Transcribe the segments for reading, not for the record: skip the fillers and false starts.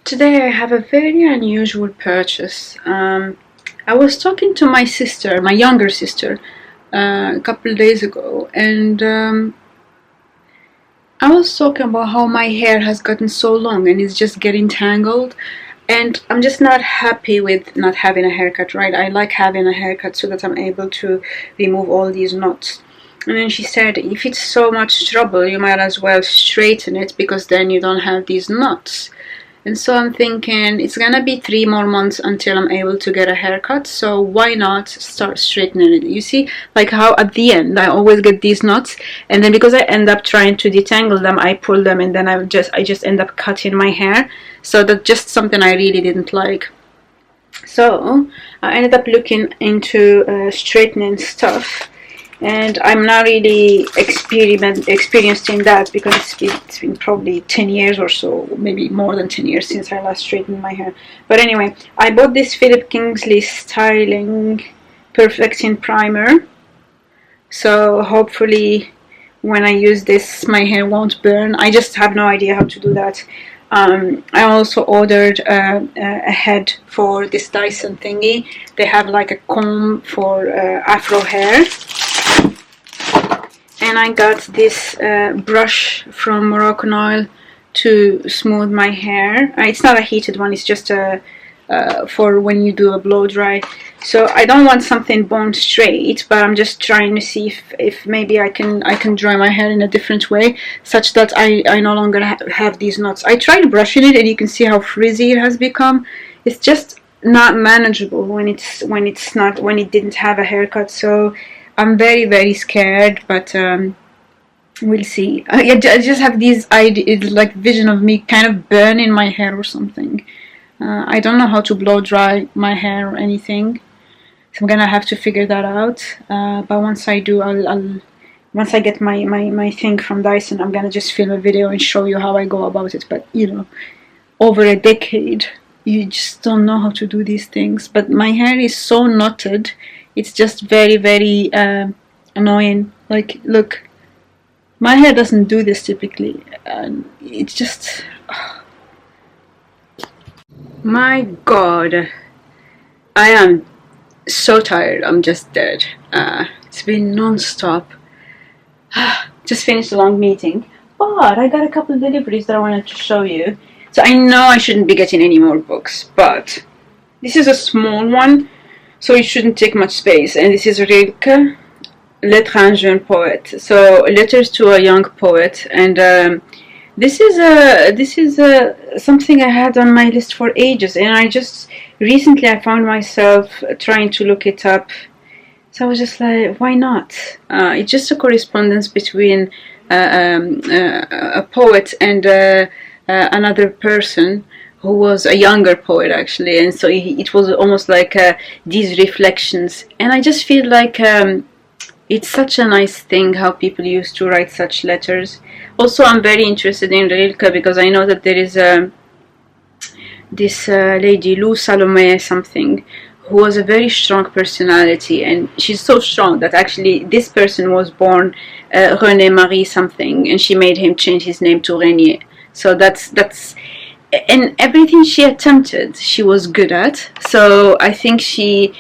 Today I have a very unusual purchase. I was talking to my sister, my younger sister, a couple of days ago, and I was talking about how my hair has gotten so long and it's just getting tangled, and I'm just not happy with not having a haircut, right? I like having a haircut so that I'm able to remove all these knots. And then she said, if it's so much trouble, you might as well straighten it because then you don't have these knots. And so I'm thinking it's gonna be 3 more months until I'm able to get a haircut, so why not start straightening it? You see, like how at the end I always get these knots, and then because I end up trying to detangle them, I pull them, and then I just end up cutting my hair. So that's just something I really didn't like. So I ended up looking into straightening stuff, and I'm not really experienced in that because it's been probably 10 years or so, maybe more than 10 years since I last straightened my hair. But anyway, I bought this Philip Kingsley Styling Perfecting Primer, so hopefully when I use this my hair won't burn. I just have no idea how to do that. I also ordered a head for this Dyson thingy. They have like a comb for afro hair. And I got this brush from Moroccan Oil to smooth my hair. It's not a heated one, it's just for when you do a blow dry. So I don't want something bone straight, but I'm just trying to see if maybe I can dry my hair in a different way, such that I no longer have these knots. I tried brushing it, and you can see how frizzy it has become. It's just not manageable when it didn't have a haircut. So I'm very scared, but we'll see. I just have these ideas, like vision of me kind of burning my hair or something. I don't know how to blow dry my hair or anything, so I'm gonna have to figure that out. But once I do, once I get my thing from Dyson, I'm gonna just film a video and show you how I go about it. But you know, over a decade, you just don't know how to do these things. But my hair is so knotted. It's just very annoying. Like, look, my hair doesn't do this typically. It's just... My God, I am so tired. I'm just dead. It's been non-stop. Just finished a long meeting. But I got a couple of deliveries that I wanted to show you. So I know I shouldn't be getting any more books, but this is a small one, so it shouldn't take much space. And this is Rilke, Lettres à un jeune poète. So letters to a young poet. And this is something I had on my list for ages. And I just recently I found myself trying to look it up. So I was just like, why not? It's just a correspondence between a poet and another person, who was a younger poet actually, and so it was almost like these reflections. And I just feel like it's such a nice thing how people used to write such letters. Also, I'm very interested in Rilke because I know that there is this lady, Lou Salome something, who was a very strong personality, and she's so strong that actually this person was born René Marie something, and she made him change his name to Renier. So that's and everything she attempted, she was good at. So I think she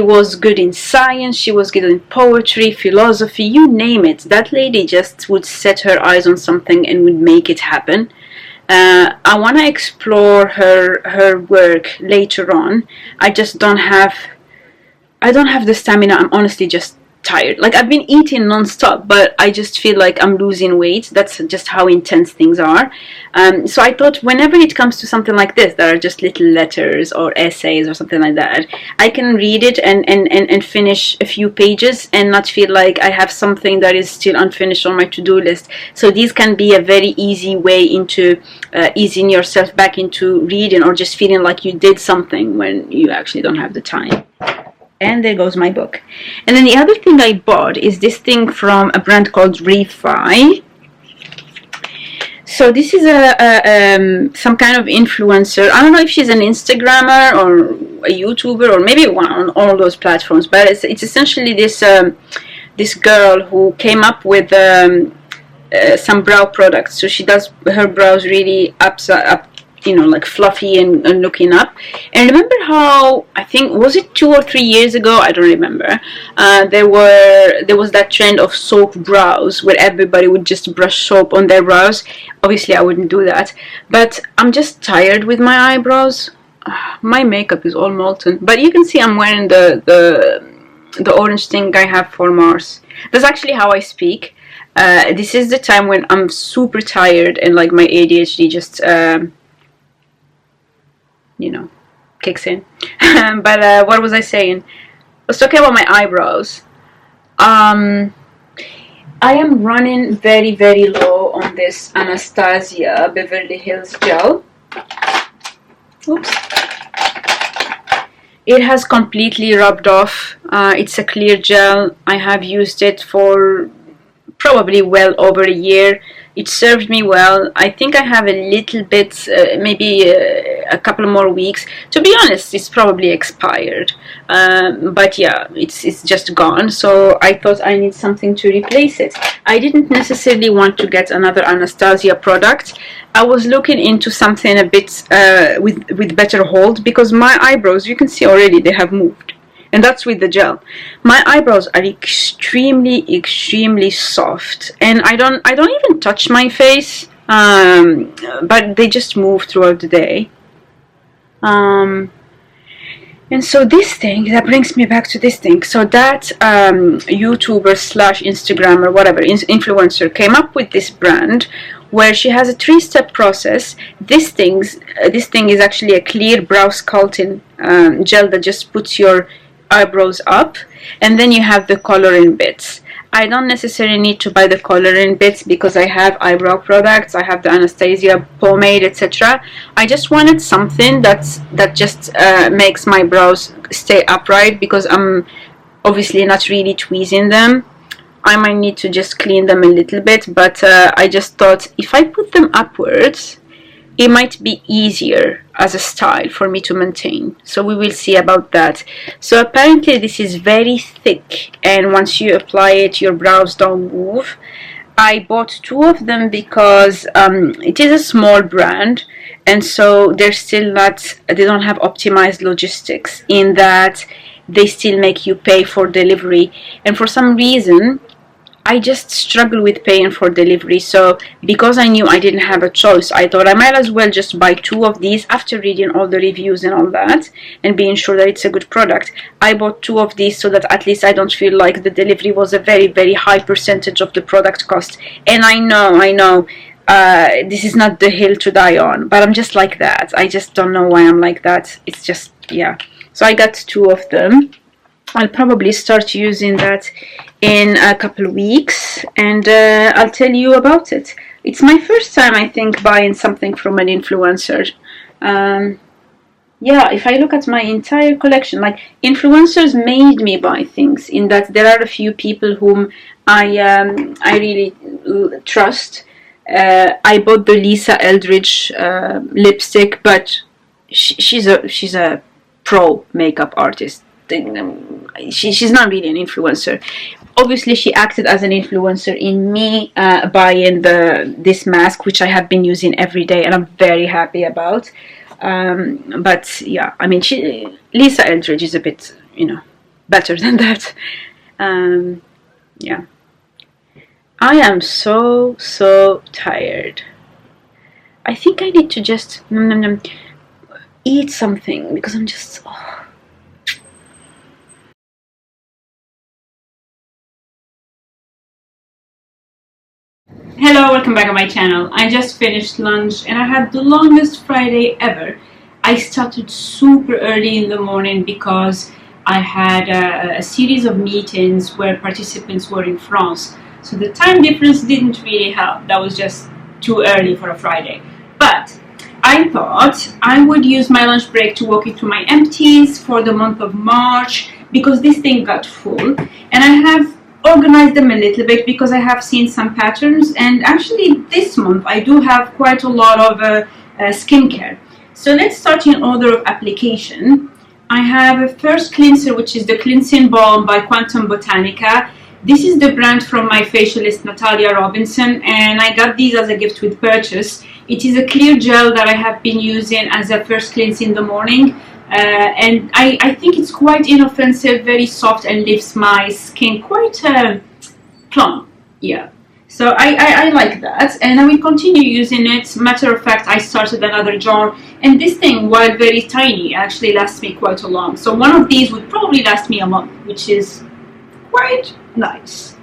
was good in science, she was good in poetry, philosophy, you name it. That lady just would set her eyes on something and would make it happen. I want to explore her work later on. I don't have the stamina. I'm honestly just tired. Like, I've been eating non-stop, but I just feel like I'm losing weight. That's just how intense things are. So I thought whenever it comes to something like this, that are just little letters or essays or something like that, I can read it and finish a few pages and not feel like I have something that is still unfinished on my to-do list. So these can be a very easy way into easing yourself back into reading, or just feeling like you did something when you actually don't have the time. And there goes my book. And then the other thing I bought is this thing from a brand called Refi. So this is some kind of influencer. I don't know if she's an Instagrammer or a YouTuber, or maybe one on all those platforms. But it's essentially this girl who came up with some brow products. So she does her brows really you know, like fluffy and looking up. And remember how, I think, was it 2 or 3 years ago, I don't remember, there was that trend of soap brows where everybody would just brush soap on their brows. Obviously I wouldn't do that, but I'm just tired with my eyebrows. My makeup is all molten, but you can see I'm wearing the orange thing I have for Mars. That's actually how I speak. This is the time when I'm super tired and like my ADHD just you know, kicks in. But what was I saying? I was talking about my eyebrows. I am running very, very low on this Anastasia Beverly Hills gel. Oops. It has completely rubbed off. It's a clear gel. I have used it for probably well over a year. It served me well. I think I have a little bit, maybe a couple more weeks. To be honest, it's probably expired. But yeah, it's just gone. So I thought I need something to replace it. I didn't necessarily want to get another Anastasia product. I was looking into something a bit with better hold, because my eyebrows, you can see already, they have moved. And that's with the gel. My eyebrows are extremely soft, and I don't even touch my face, but they just move throughout the day. And so this thing, that brings me back to this thing. So that YouTuber slash Instagrammer, whatever, influencer came up with this brand where she has a 3-step process. This thing is actually a clear brow sculpting gel that just puts your eyebrows up, and then you have the coloring bits. I don't necessarily need to buy the coloring bits because I have eyebrow products. I have the Anastasia pomade, etc. I just wanted something that just makes my brows stay upright, because I'm obviously not really tweezing them. I might need to just clean them a little bit, but I just thought if I put them upwards, it might be easier as a style for me to maintain. So we will see about that. So apparently this is very thick, and once you apply it, your brows don't move. I bought 2 of them because it is a small brand, and so they're still not, they don't have optimized logistics in that they still make you pay for delivery. And for some reason, I just struggle with paying for delivery. So because I knew I didn't have a choice, I thought I might as well just buy 2 of these after reading all the reviews and all that and being sure that it's a good product. I bought 2 of these so that at least I don't feel like the delivery was a very, very high percentage of the product cost. And I know this is not the hill to die on, but I'm just like that. I just don't know why I'm like that. It's just, yeah. So I got 2 of them. I'll probably start using that in a couple of weeks, and I'll tell you about it. It's my first time, I think, buying something from an influencer. Yeah, if I look at my entire collection, like, influencers made me buy things, in that there are a few people whom I really trust. I bought the Lisa Eldridge lipstick, but she's a pro makeup artist. She's not really an influencer. Obviously she acted as an influencer in me buying this mask, which I have been using every day and I'm very happy about. But yeah, I mean, Lisa Eldridge is a bit, you know, better than that. Yeah, I am so tired. I think I need to just eat something, because I'm just Hello, welcome back on my channel. I just finished lunch and I had the longest Friday ever. I started super early in the morning because I had a series of meetings where participants were in France. So the time difference didn't really help. That was just too early for a Friday. But I thought I would use my lunch break to walk into my empties for the month of March, because this thing got full. And I have organize them a little bit because I have seen some patterns, and actually this month I do have quite a lot of skincare. So let's start in order of application. I have a first cleanser, which is the Cleansing Balm by Quantum Botanica. This is the brand from my facialist Natalia Robinson, and I got these as a gift with purchase. It is a clear gel that I have been using as a first cleanse in the morning, and I think it's quite inoffensive, very soft, and leaves my skin quite plump. Yeah. So I like that, and I will continue using it. Matter of fact, I started another jar, and this thing, while very tiny, actually lasts me quite a long. So one of these would probably last me a month, which is quite nice.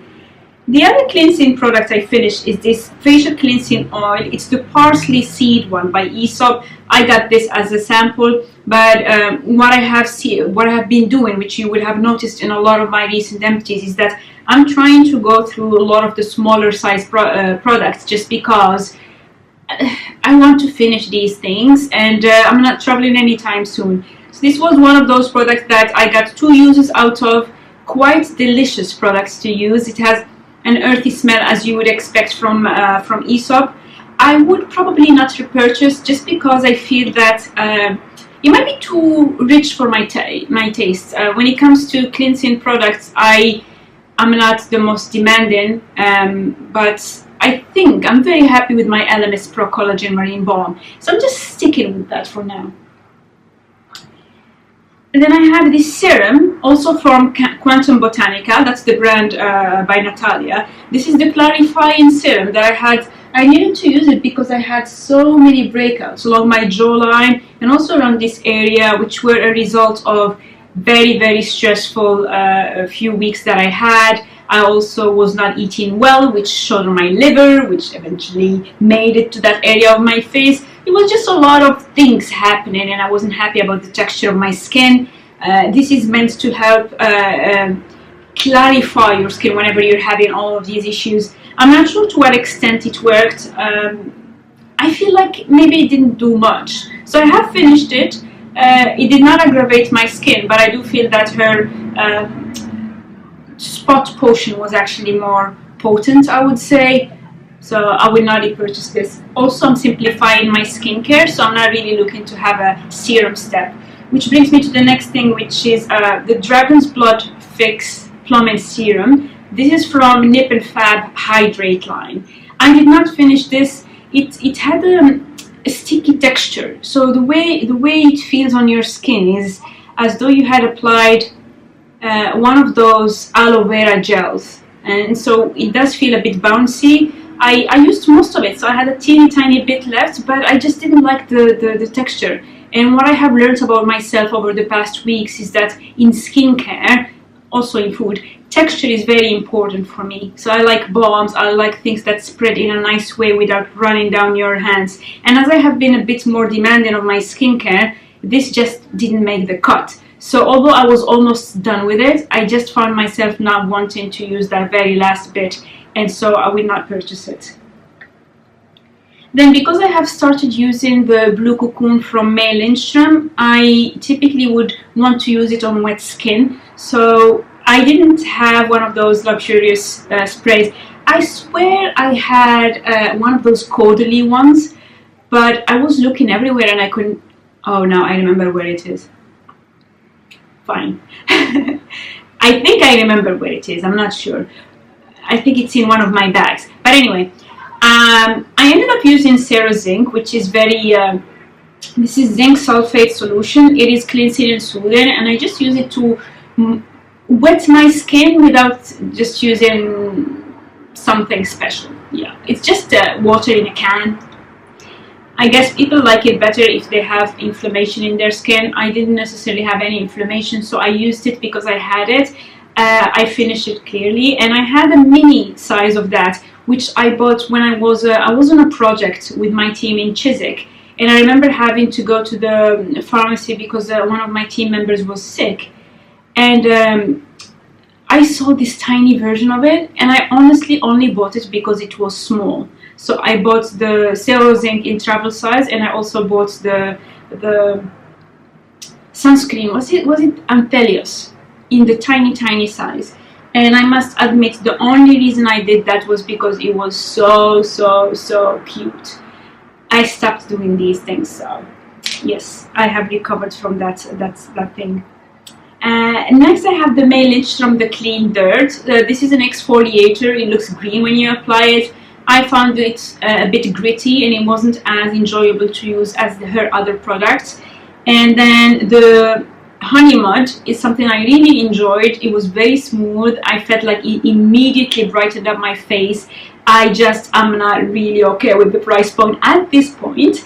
The other cleansing product I finished is this facial cleansing oil. It's the parsley seed one by Aesop. I got this as a sample, but what I have been doing, which you will have noticed in a lot of my recent empties, is that I'm trying to go through a lot of the smaller size products, just because I want to finish these things, and I'm not traveling anytime soon. So this was one of those products that I got 2 uses out of. Quite delicious products to use. It has an earthy smell, as you would expect from Aesop. I would probably not repurchase, just because I feel that it might be too rich for my taste. When it comes to cleansing products, I'm not the most demanding, but I think I'm very happy with my LMS Pro Collagen Marine Balm. So I'm just sticking with that for now. And then I have this serum, also from Quantum Botanica. That's the brand by Natalia. This is the clarifying serum that I needed to use it because I had so many breakouts along my jawline and also around this area, which were a result of very, very stressful few weeks that I had. I also was not eating well, which showed on my liver, which eventually made it to that area of my face. It was just a lot of things happening, and I wasn't happy about the texture of my skin. This is meant to help clarify your skin whenever you're having all of these issues. I'm not sure to what extent it worked. I feel like maybe it didn't do much. So I have finished it. It did not aggravate my skin, but I do feel that her spot potion was actually more potent, I would say. So I will not repurchase this. Also, I'm simplifying my skincare, so I'm not really looking to have a serum step. Which brings me to the next thing, which is the Dragon's Blood Fix Plum and Serum. This is from Nip and Fab Hydrate line. I did not finish this. It had a sticky texture. So the way it feels on your skin is as though you had applied one of those aloe vera gels. And so it does feel a bit bouncy. I used most of it, so I had a teeny tiny bit left, but I just didn't like the texture. And what I have learned about myself over the past weeks is that in skincare, also in food, texture is very important for me. So I like balms, I like things that spread in a nice way without running down your hands. And as I have been a bit more demanding of my skincare, this just didn't make the cut. So although I was almost done with it, I just found myself not wanting to use that very last bit, and so I will not purchase it. Then, because I have started using the Blue Cocoon from May Lindstrom, I typically would want to use it on wet skin. So I didn't have one of those luxurious sprays. I swear I had one of those Caudalie ones, but I was looking everywhere and I couldn't. Oh, now I remember where it is. Fine. I think I remember where it is. I'm not sure. I think it's in one of my bags. But anyway, I ended up using Zinc, which is very, this is zinc sulfate solution. It is cleansing and soothing, and I just use it to wet my skin without just using something special. Yeah, it's just water in a can. I guess people like it better if they have inflammation in their skin. I didn't necessarily have any inflammation, so I used it because I had it. I finished it clearly, and I had a mini size of that, which I bought when I was on a project with my team in Chiswick, and I remember having to go to the pharmacy because one of my team members was sick, and I saw this tiny version of it, and I honestly only bought it because it was small. So I bought the Zinc in travel size, and I also bought the sunscreen. Was it Anthelios in the tiny size? And I must admit, the only reason I did that was because it was so cute. I stopped doing these things, so yes, I have recovered from that thing. Next I have the May Lindstrom, the Clean Dirt. This is an exfoliator. It looks green when you apply it. I found it a bit gritty and it wasn't as enjoyable to use as her other products. And then the honey mud is something I really enjoyed. It was very smooth. I felt like it immediately brightened up my face. I'm not really okay with the price point at this point.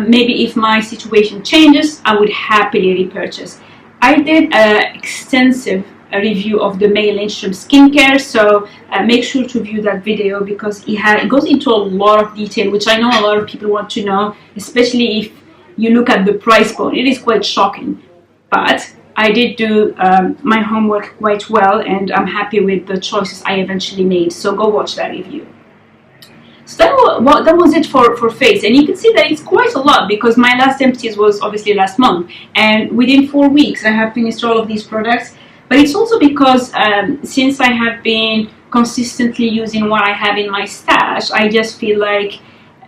Maybe if my situation changes, I would happily repurchase. I did an extensive review of the May Lindstrom skincare, so make sure to view that video because it goes into a lot of detail, which I know a lot of people want to know, especially if you look at the price point. It is quite shocking, but I did do my homework quite well, and I'm happy with the choices I eventually made, so go watch that review. So that was it for face, and you can see that it's quite a lot because my last empties was obviously last month, and within 4 weeks I have finished all of these products. But it's also because since I have been consistently using what I have in my stash, I just feel like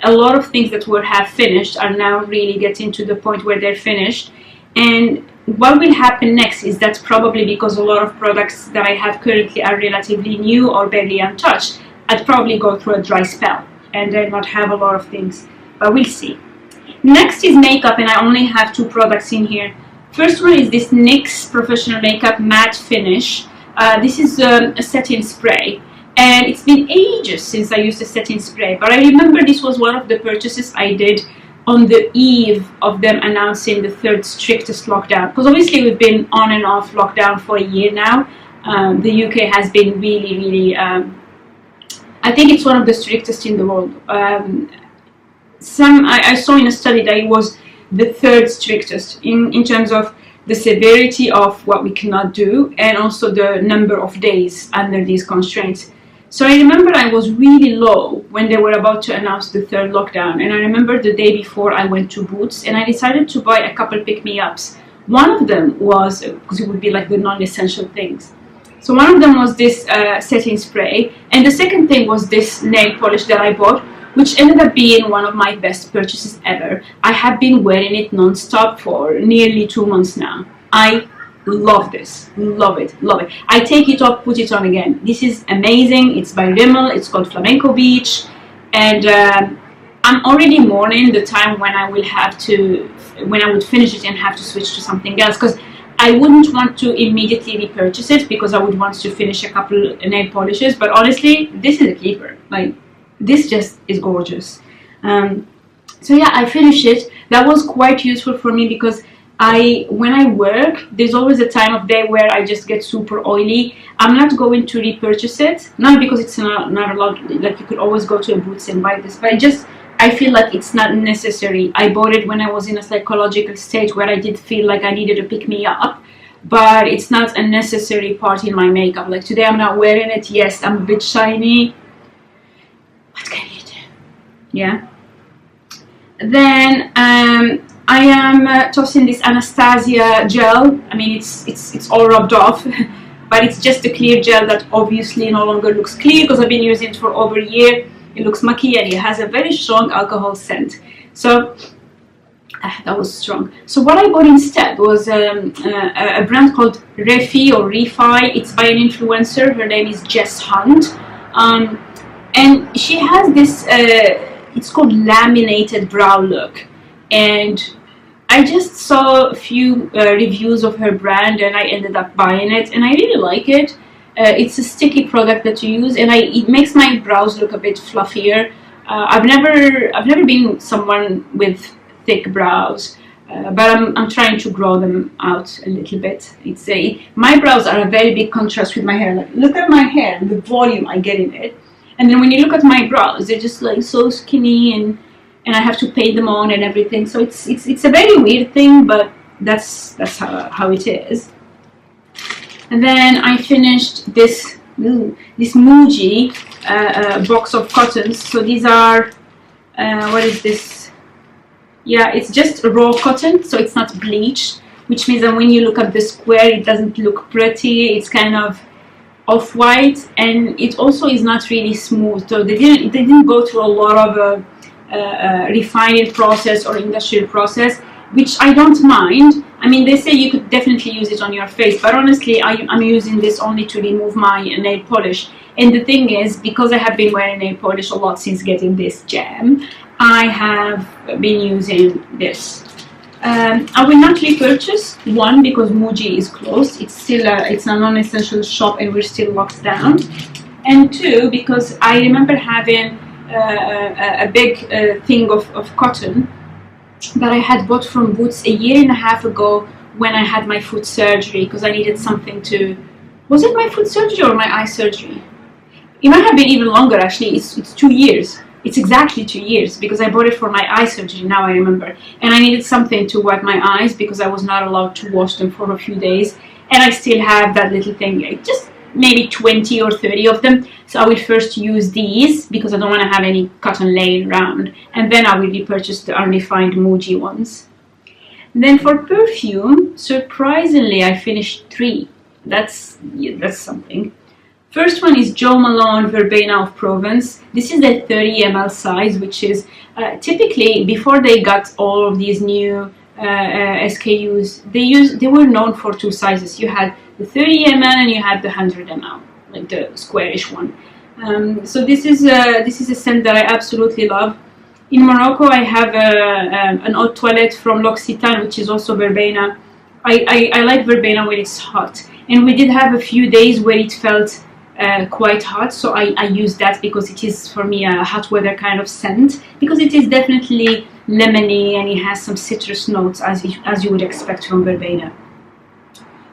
a lot of things that were half finished are now really getting to the point where they're finished. And what will happen next is that's probably because a lot of products that I have currently are relatively new or barely untouched. I'd probably go through a dry spell and then not have a lot of things, but we'll see. Next is makeup, and I only have 2 products in here. First one is this NYX Professional Makeup Matte Finish. This is a setting spray, and it's been ages since I used a setting spray, but I remember this was one of the purchases I did on the eve of them announcing the 3rd strictest lockdown, because obviously we've been on and off lockdown for a year now. The UK has been really I think it's one of the strictest in the world. I saw in a study that it was the 3rd strictest in terms of the severity of what we cannot do, and also the number of days under these constraints. So I remember I was really low when they were about to announce the 3rd lockdown, and I remember the day before I went to Boots and I decided to buy a couple pick-me-ups. One of them was, because it would be like the non-essential things. So one of them was this setting spray, and the second thing was this nail polish that I bought, which ended up being one of my best purchases ever. I have been wearing it non-stop for nearly 2 months now. I love this. Love it. Love it. I take it off, put it on again. This is amazing. It's by Rimmel. It's called Flamenco Beach. And I'm already mourning the time when I would finish it and have to switch to something else, because I wouldn't want to immediately repurchase it because I would want to finish a couple nail polishes. But honestly, this is a keeper. Like, this just is gorgeous. So yeah, I finished it. That was quite useful for me because when I work, there's always a time of day where I just get super oily. I'm not going to repurchase it, not because it's not a lot, like you could always go to a Boots and buy this, but I feel like it's not necessary. I bought it when I was in a psychological state where I did feel like I needed to pick me up, but it's not a necessary part in my makeup. Like today I'm not wearing it. Yes, I'm a bit shiny. What can you do? Yeah. Then I am tossing this Anastasia gel. I mean, it's all rubbed off, but it's just a clear gel that obviously no longer looks clear because I've been using it for over a year. It looks mucky and it has a very strong alcohol scent. So that was strong. So what I bought instead was a brand called Refi or Refi. It's by an influencer. Her name is Jess Hunt. And she has this, it's called laminated brow look. And I just saw a few reviews of her brand and I ended up buying it. And I really like it. It's a sticky product that you use, and it makes my brows look a bit fluffier. I've never been someone with thick brows, but I'm trying to grow them out a little bit. My brows are a very big contrast with my hair. Like, look at my hair, the volume I get in it, and then when you look at my brows, they're just like so skinny, and I have to paint them on and everything. So it's a very weird thing, but that's how it is. And then I finished this Muji box of cottons. So these are, what is this? Yeah, it's just raw cotton, so it's not bleached, which means that when you look at the square, it doesn't look pretty. It's kind of off-white, and it also is not really smooth. So they didn't go through a lot of refining process or industrial process, which I don't mind. I mean, they say you could definitely use it on your face, but honestly, I'm using this only to remove my nail polish. And the thing is, because I have been wearing nail polish a lot since getting this gem, I have been using this. I will not repurchase, one, because Muji is closed. It's still it's a non-essential shop and we're still locked down. And two, because I remember having a big thing of cotton that I had bought from Boots a year and a half ago when I had my foot surgery, because I needed something to... Was it my foot surgery or my eye surgery? It might have been even longer, actually. It's 2 years. It's exactly 2 years, because I bought it for my eye surgery, now I remember. And I needed something to wipe my eyes because I was not allowed to wash them for a few days. And I still have that little thing, just maybe 20 or 30 of them. So I will first use these because I don't want to have any cotton laying around. And then I will repurchase the unrefined Muji ones. Then for perfume, surprisingly, I finished 3. That's something. First one is Jo Malone Verbena of Provence. This is the 30 ml size, which is typically, before they got all of these new SKUs, they were known for 2 sizes. You had the 30 ml and you had the 100 ml, like the squarish one. So this is a scent that I absolutely love. In Morocco, I have an eau de toilette from L'Occitane, which is also verbena. I like verbena when it's hot, and we did have a few days where it felt quite hot, so I use that because it is for me a hot weather kind of scent, because it is definitely lemony and it has some citrus notes as you would expect from verbena.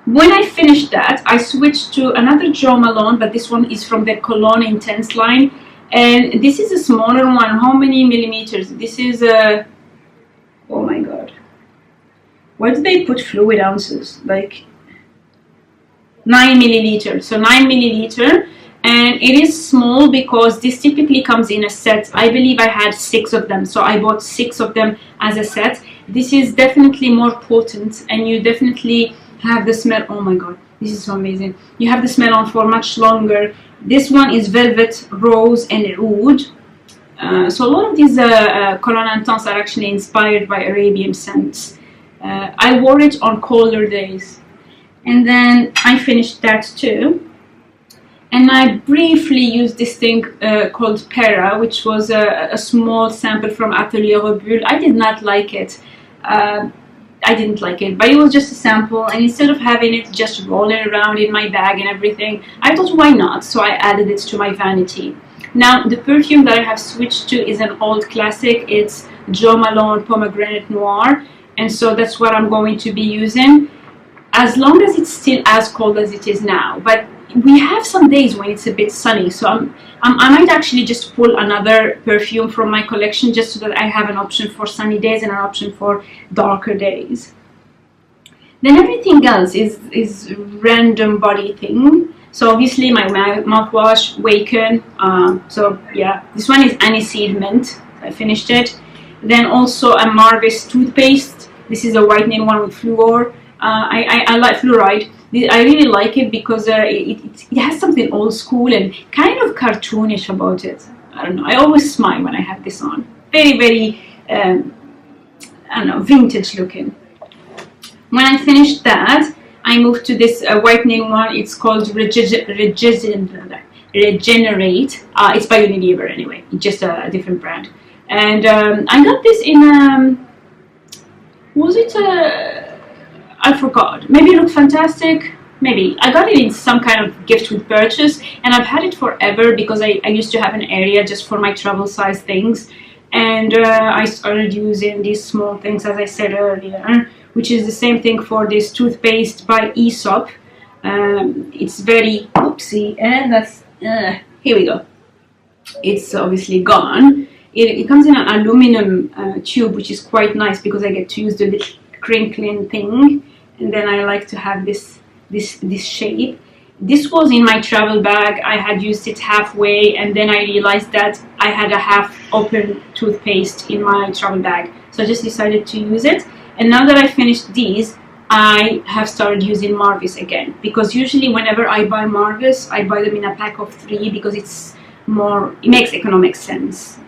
When I finished that, I switched to another Jo Malone, but this one is from the Cologne Intense line, and this is a smaller one. How many millimeters? This is a... Oh my god, why do they put fluid ounces? Like 9 milliliter, so 9 milliliter, and it is small because this typically comes in a set. I believe I had 6 of them, so I bought 6 of them as a set. This is definitely more potent, and you definitely have the smell. Oh my god, this is so amazing. You have the smell on for much longer. This one is velvet, rose, and oud. So a lot of these Cologne Intense are actually inspired by Arabian scents. I wore it on colder days. And then I finished that too. And I briefly used this thing called Pera, which was a small sample from Atelier Rebule. I did not like it. I didn't like it, but it was just a sample. And instead of having it just rolling around in my bag and everything, I thought, why not? So I added it to my vanity. Now, the perfume that I have switched to is an old classic. It's Jo Malone Pomegranate Noir. And so that's what I'm going to be using, as long as it's still as cold as it is now. But we have some days when it's a bit sunny, so I might actually just pull another perfume from my collection just so that I have an option for sunny days and an option for darker days. Then everything else is random body thing. So obviously my mouthwash, Waken. So yeah, this one is Aniseed Mint. I finished it. Then also a Marvis toothpaste. This is a whitening one with fluor. I like fluoride. I really like it because it has something old school and kind of cartoonish about it. I don't know. I always smile when I have this on. Very, very, I don't know, vintage looking. When I finished that, I moved to this whitening one. It's called Regenerate. It's by Unilever anyway. It's just a different brand. And I got this in, was it I forgot. Maybe it looked fantastic. Maybe. I got it in some kind of gift with purchase, and I've had it forever because I used to have an area just for my travel size things. And I started using these small things, as I said earlier, which is the same thing for this toothpaste by Aesop. It's very oopsie, and that's, here we go. It's obviously gone. It comes in an aluminum tube, which is quite nice because I get to use the little crinkling thing, and then I like to have this shape. This was in my travel bag. I had used it halfway, and then I realized that I had a half open toothpaste in my travel bag, so I just decided to use it. And now that I finished these, I have started using Marvis again, because usually whenever I buy Marvis, I buy them in a pack of 3 because it makes economic sense.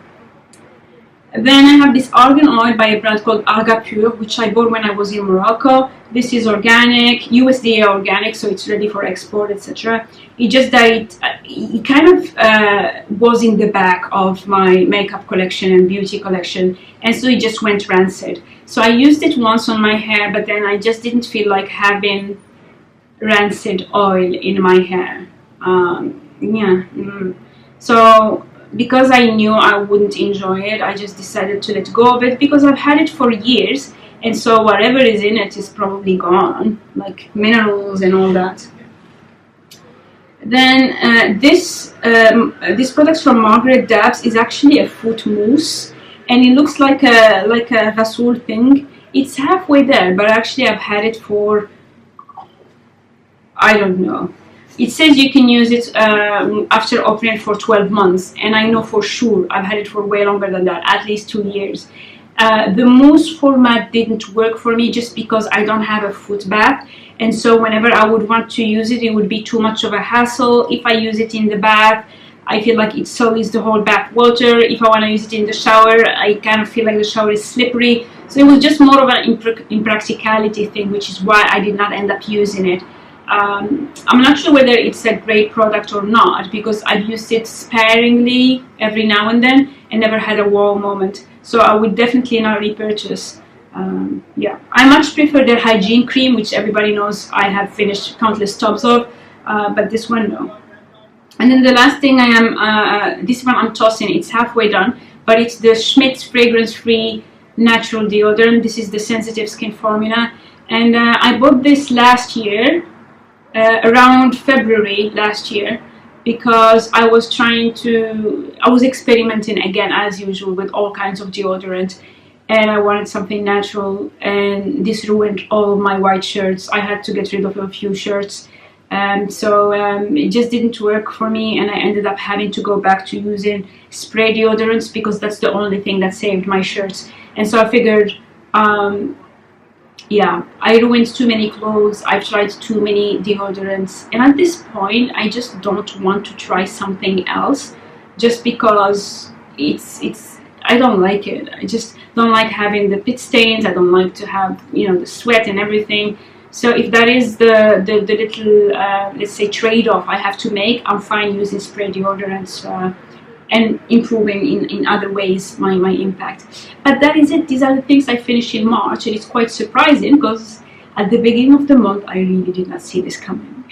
Then I have this argan oil by a brand called Alga Pure, which I bought when I was in Morocco. This is organic, USDA organic, so it's ready for export, etc. It just that it kind of was in the back of my makeup collection and beauty collection, and so it just went rancid. So I used it once on my hair, but then I just didn't feel like having rancid oil in my hair. So because I knew I wouldn't enjoy it, I just decided to let go of it, because I've had it for years, and so whatever is in it is probably gone, like minerals and all that. Then this product from Margaret Dabbs is actually a foot mousse, and it looks like a Vasool thing. It's halfway there, but actually I've had it for, I don't know. It says you can use it after opening for 12 months, and I know for sure I've had it for way longer than that, at least 2 years. The mousse format didn't work for me just because I don't have a foot bath, and so whenever I would want to use it, it would be too much of a hassle. If I use it in the bath, I feel like it sullies the whole bath water. If I want to use it in the shower, I kind of feel like the shower is slippery. So it was just more of an impracticality thing, which is why I did not end up using it. I'm not sure whether it's a great product or not, because I've used it sparingly every now and then and never had a wow moment. So I would definitely not repurchase. Yeah, I much prefer their hygiene cream, which everybody knows I have finished countless tubs of, but this one, no. And then the last thing this one I'm tossing, it's halfway done, but it's the Schmidt's fragrance-free natural deodorant. This is the sensitive skin formula, and I bought this last year. Around February last year, because I was experimenting again as usual with all kinds of deodorant, and I wanted something natural, and this ruined all of my white shirts. I had to get rid of a few shirts, so it just didn't work for me, and I ended up having to go back to using spray deodorants, because that's the only thing that saved my shirts. And so I figured, yeah, I ruined too many clothes, I've tried too many deodorants, and at this point I just don't want to try something else, just because I don't like it. I just don't like having the pit stains. I don't like to have, the sweat and everything. So if that is the little let's say trade-off I have to make, I'm fine using spray deodorants and improving in other ways my impact. But that is it. These are the things I finished in March, and it's quite surprising because at the beginning of the month I really did not see this coming.